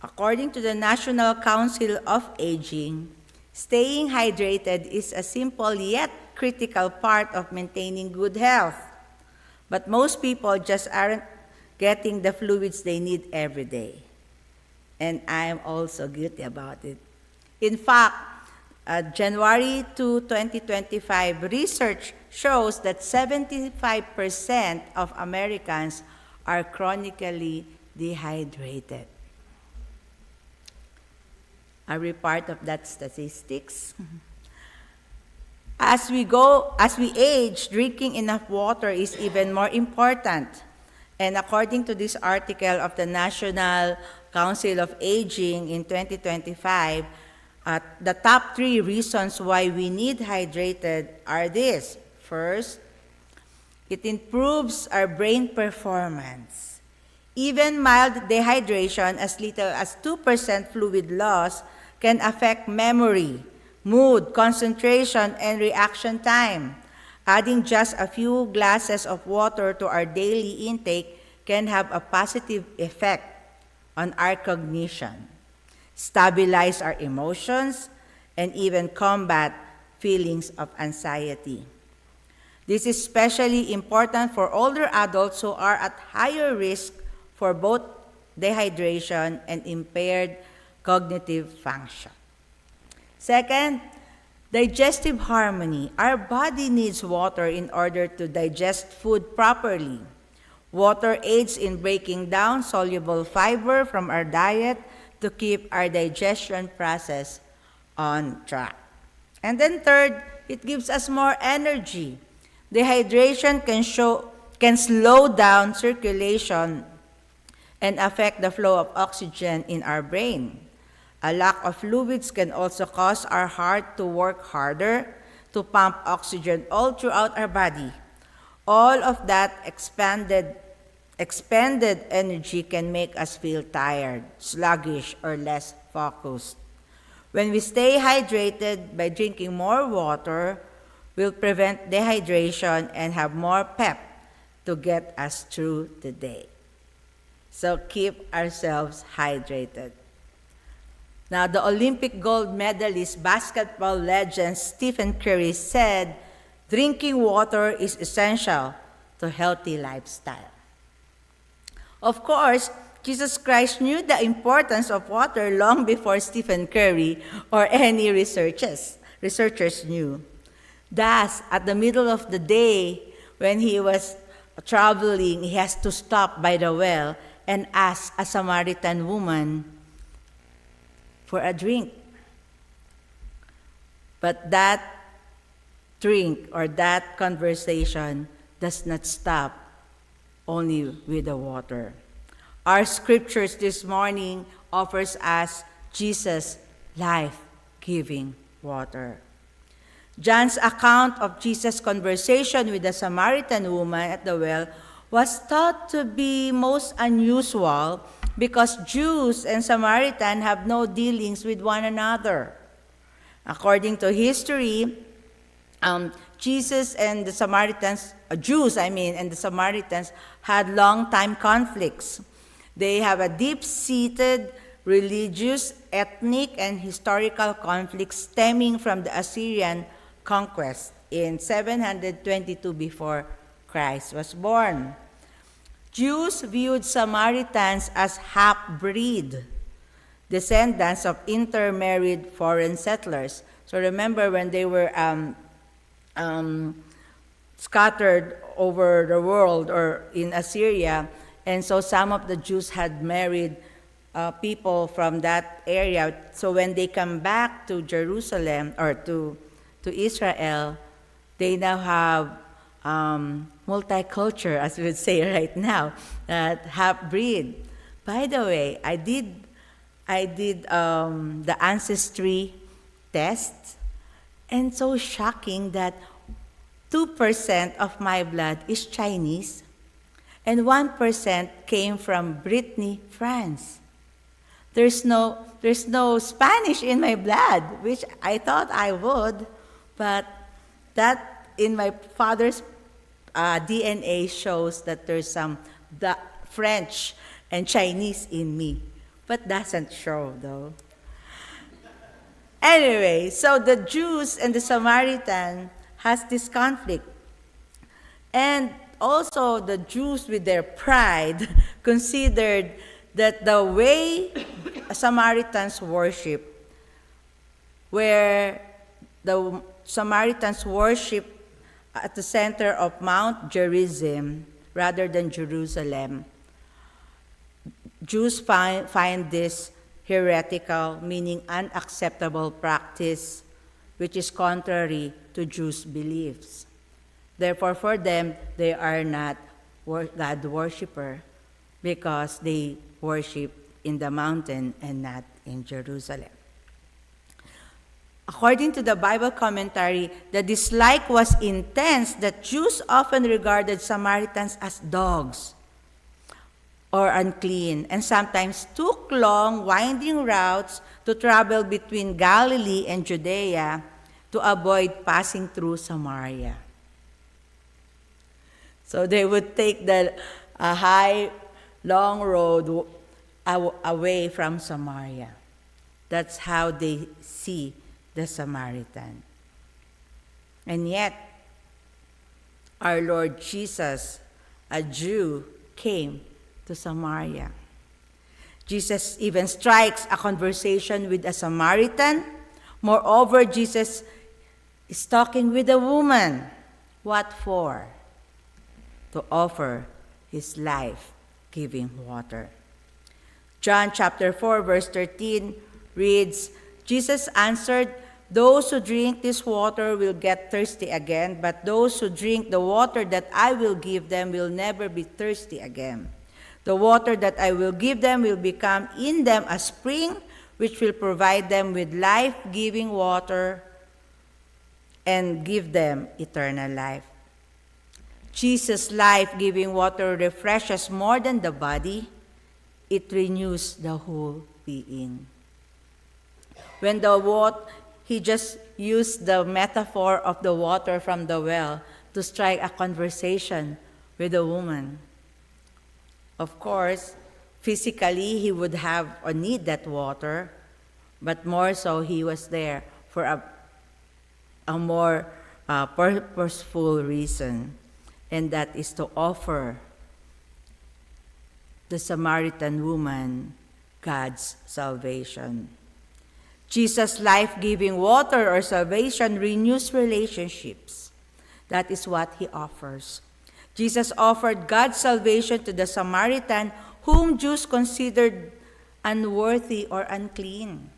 According to the National Council of Aging, staying hydrated is a simple yet critical part of maintaining good health. But most people just aren't getting the fluids they need every day. And I'm also guilty about it. In fact, January 2, 2025, research shows that 75% of Americans are chronically dehydrated. Are we part of that statistics? As we age, drinking enough water is even more important. And according to this article of the National Council of Aging in 2025, the top 3 reasons why we need hydrated are this. First, it improves our brain performance. Even mild dehydration, as little as 2% fluid loss, can affect memory, mood, concentration, and reaction time. Adding just a few glasses of water to our daily intake can have a positive effect on our cognition, stabilize our emotions, and even combat feelings of anxiety. This is especially important for older adults who are at higher risk for both dehydration and impaired cognitive function. Second, digestive harmony. Our body needs water in order to digest food properly. Water aids in breaking down soluble fiber from our diet to keep our digestion process on track. And then third, it gives us more energy. Dehydration can slow down circulation and affect the flow of oxygen in our brain. A lack of fluids can also cause our heart to work harder to pump oxygen all throughout our body. All of that expended energy can make us feel tired, sluggish, or less focused. When we stay hydrated by drinking more water, we'll prevent dehydration and have more pep to get us through the day. So keep ourselves hydrated. Now, the Olympic gold medalist, basketball legend Stephen Curry said, drinking water is essential to healthy lifestyle. Of course, Jesus Christ knew the importance of water long before Stephen Curry or any researchers knew. Thus, at the middle of the day, when he was traveling, he has to stop by the well and ask a Samaritan woman for a drink. But that drink or that conversation does not stop only with the water. Our scriptures this morning offers us Jesus' life-giving water. John's account of Jesus' conversation with the Samaritan woman at the well was thought to be most unusual because Jews and Samaritans have no dealings with one another. According to history, Jesus and the Samaritans, and the Samaritans had long-time conflicts. They have a deep-seated religious, ethnic, and historical conflict stemming from the Assyrian conquest in 722 before Christ was born. Jews viewed Samaritans as half-breed, descendants of intermarried foreign settlers. So remember when they were scattered over the world or in Assyria, and so some of the Jews had married people from that area. So when they come back to Jerusalem or to Israel, they now have multicultural, as we would say right now, half-breed. By the way, I did the ancestry test, and so shocking that 2% of my blood is Chinese, and 1% came from Brittany, France. There's no Spanish in my blood, which I thought I would, but that in my father's DNA shows that there's some French and Chinese in me. but doesn't show, though. Anyway, so the Jews and the Samaritan has this conflict. And also the Jews with their pride considered that the way Samaritans worship, where the Samaritans worship at the center of Mount Gerizim rather than Jerusalem, Jews find this heretical, meaning unacceptable practice, which is contrary to Jews' beliefs. Therefore, for them, they are not God worshiper because they worship in the mountain and not in Jerusalem. According to the Bible commentary, the dislike was intense that Jews often regarded Samaritans as dogs or unclean, and sometimes took long, winding routes to travel between Galilee and Judea to avoid passing through Samaria. So they would take the high, long road away from Samaria. That's how they see the Samaritan. And yet, our Lord Jesus, a Jew, came to Samaria. Jesus even strikes a conversation with a Samaritan. Moreover, Jesus is talking with a woman. What for? To offer his life-giving water. John chapter 4, verse 13 reads, Jesus answered, "Those who drink this water will get thirsty again, but those who drink the water that I will give them will never be thirsty again. The water that I will give them will become in them a spring, which will provide them with life-giving water and give them eternal life." Jesus' life-giving water refreshes more than the body. It renews the whole being. When he just used the metaphor of the water from the well to strike a conversation with a woman. Of course, physically he would have or need that water, but more so he was there for a more purposeful reason, and that is to offer the Samaritan woman God's salvation. Jesus' life-giving water or salvation renews relationships. That is what he offers. Jesus offered God's salvation to the Samaritan, whom Jews considered unworthy or unclean.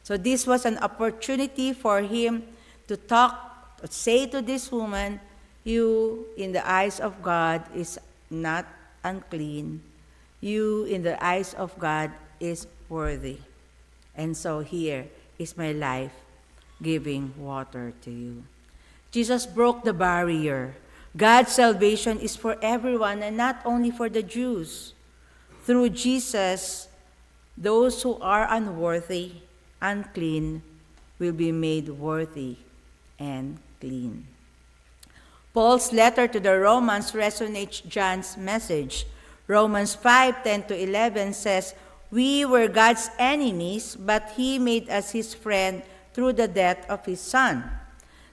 So this was an opportunity for him to say to this woman, "You, in the eyes of God, is not unclean. You, in the eyes of God, is worthy. And so here is my life-giving water to you." Jesus broke the barrier. God's salvation is for everyone and not only for the Jews. Through Jesus, those who are unworthy, unclean, will be made worthy and clean. Paul's letter to the Romans resonates John's message. Romans 5:10-11 says, "We were God's enemies, but he made us his friend through the death of his Son.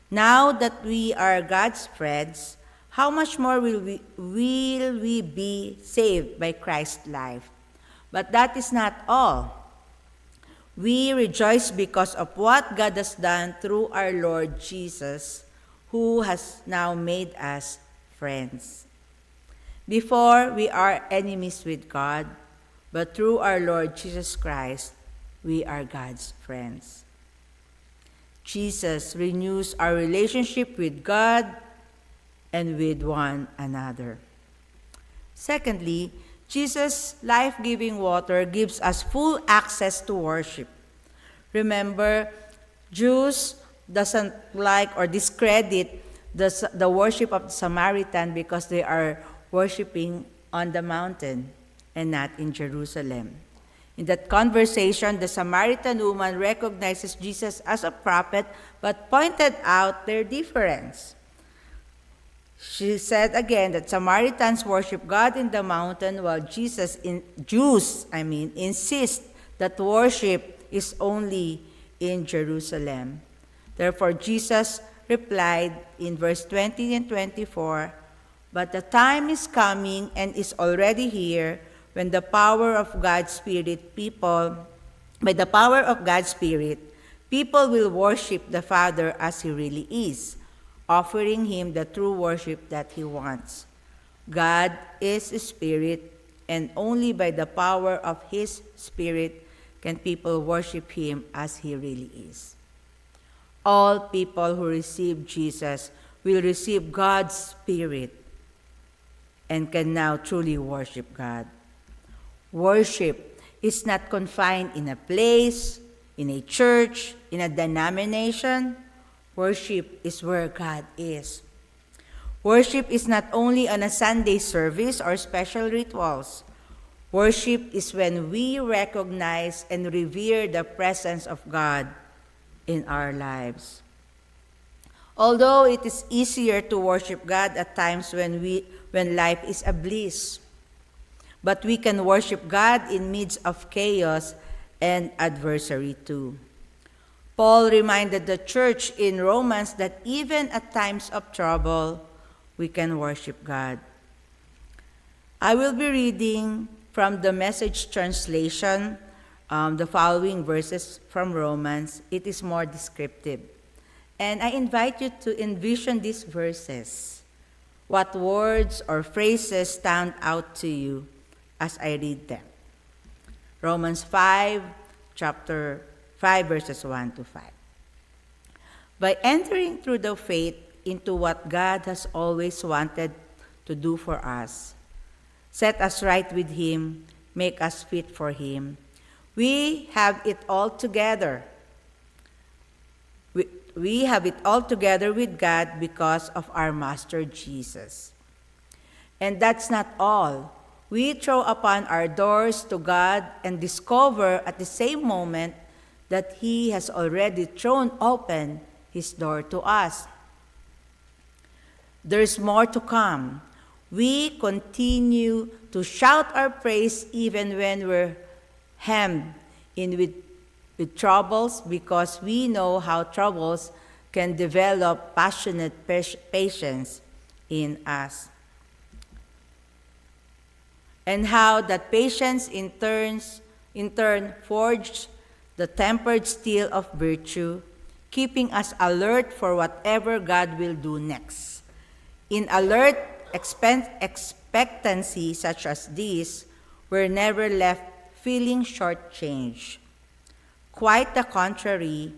Now that we are God's friends, how much more will we be saved by Christ's life? But that is not all. We rejoice because of what God has done through our Lord Jesus, who has now made us friends. Before, we are enemies with God, but through our Lord Jesus Christ, we are God's friends." Jesus renews our relationship with God and with one another. Secondly, Jesus' life-giving water gives us full access to worship. Remember, Jews doesn't like or discredit the worship of the Samaritan because they are worshiping on the mountain and not in Jerusalem. In that conversation, the Samaritan woman recognizes Jesus as a prophet but pointed out their difference. She said again that Samaritans worship God in the mountain while Jews insist that worship is only in Jerusalem. Therefore, Jesus replied in verse 20 and 24, "But the time is coming and is already here when the power of God's Spirit by the power of God's Spirit, people will worship the Father as He really is, offering Him the true worship that He wants. God is a Spirit, and only by the power of His Spirit can people worship Him as He really is." All people who receive Jesus will receive God's Spirit and can now truly worship God. Worship is not confined in a place, in a church, in a denomination. Worship is where God is. Worship is not only on a Sunday service or special rituals. Worship is when we recognize and revere the presence of God in our lives. Although it is easier to worship God at times when life is a bliss, but we can worship God in midst of chaos and adversity too. Paul reminded the church in Romans that even at times of trouble, we can worship God. I will be reading from the Message translation the following verses from Romans. It is more descriptive. And I invite you to envision these verses. What words or phrases stand out to you as I read them? Romans 5, chapter 5, verses 1 to 5. By entering through the faith into what God has always wanted to do for us, set us right with Him, make us fit for Him, we have it all together. We have it all together with God because of our Master Jesus. And that's not all. We throw upon our doors to God and discover at the same moment that He has already thrown open His door to us. There's more to come. We continue to shout our praise even when we're hemmed in with troubles, because we know how troubles can develop passionate patience in us. And how that patience in turn forged the tempered steel of virtue, keeping us alert for whatever God will do next. In alert expectancy such as this, we're never left feeling shortchanged. Quite the contrary,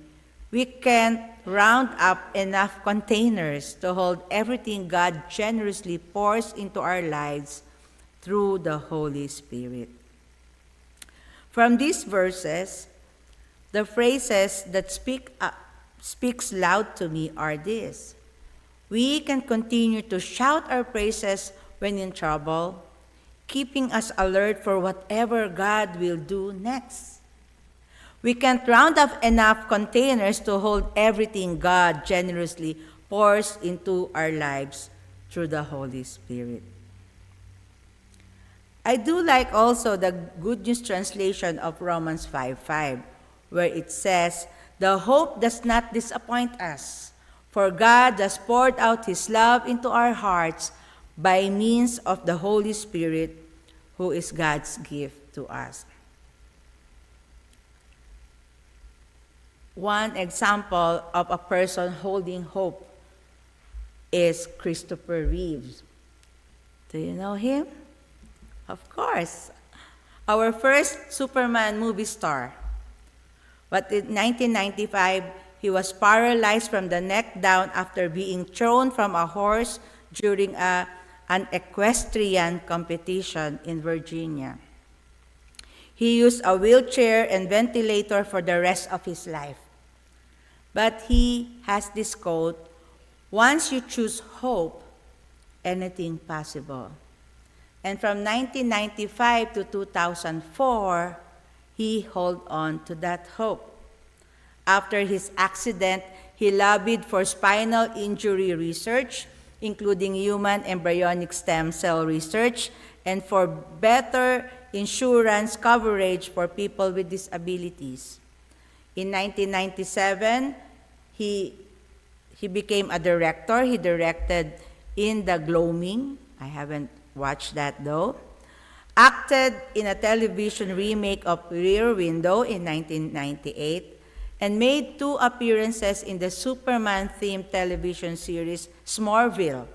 we can't round up enough containers to hold everything God generously pours into our lives through the Holy Spirit. From these verses, the phrases that speaks loud to me are this: we can continue to shout our praises when in trouble, keeping us alert for whatever God will do next. We can't round up enough containers to hold everything God generously pours into our lives through the Holy Spirit. I do like also the Good News translation of Romans 5:5, where it says, "The hope does not disappoint us, for God has poured out His love into our hearts by means of the Holy Spirit, who is God's gift to us." One example of a person holding hope is Christopher Reeves. Do you know him? Of course. Our first Superman movie star. But in 1995, he was paralyzed from the neck down after being thrown from a horse during an equestrian competition in Virginia. He used a wheelchair and ventilator for the rest of his life. But he has this quote: "Once you choose hope, anything possible." And from 1995 to 2004, he held on to that hope. After his accident, he lobbied for spinal injury research including human embryonic stem cell research and for better insurance coverage for people with disabilities. In 1997, he became a director. He directed In the Gloaming. I haven't watched that though. Acted in a television remake of Rear Window in 1998 and made 2 appearances in the Superman-themed television series Smallville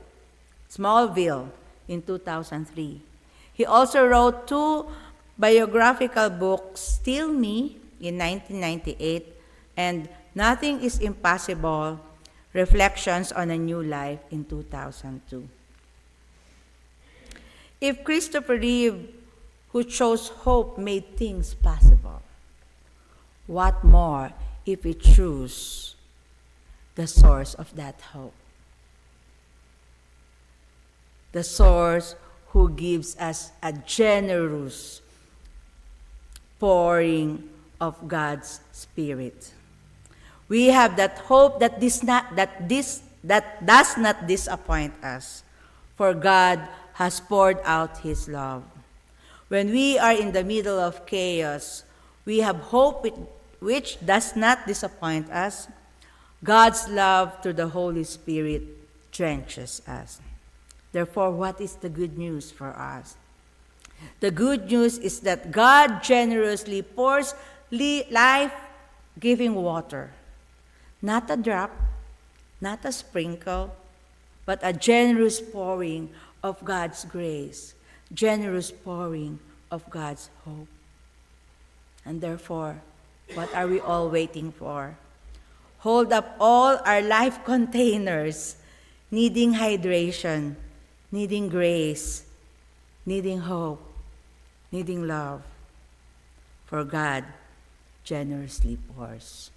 in 2003. He also wrote 2 biographical books, Still Me in 1998 and Nothing is Impossible, Reflections on a New Life in 2002. If Christopher Reeve, who chose hope, made things possible, what more if we choose the source of that hope? The source who gives us a generous pouring of God's Spirit. We have that hope that does not disappoint us, for God has poured out His love. When we are in the middle of chaos, we have hope which does not disappoint us. God's love through the Holy Spirit drenches us. Therefore, what is the good news for us? The good news is that God generously pours life-giving water, not a drop, not a sprinkle, but a generous pouring of God's grace, generous pouring of God's hope. And therefore, what are we all waiting for? Hold up all our life containers, needing hydration, needing grace, needing hope, needing love, for God generously pours.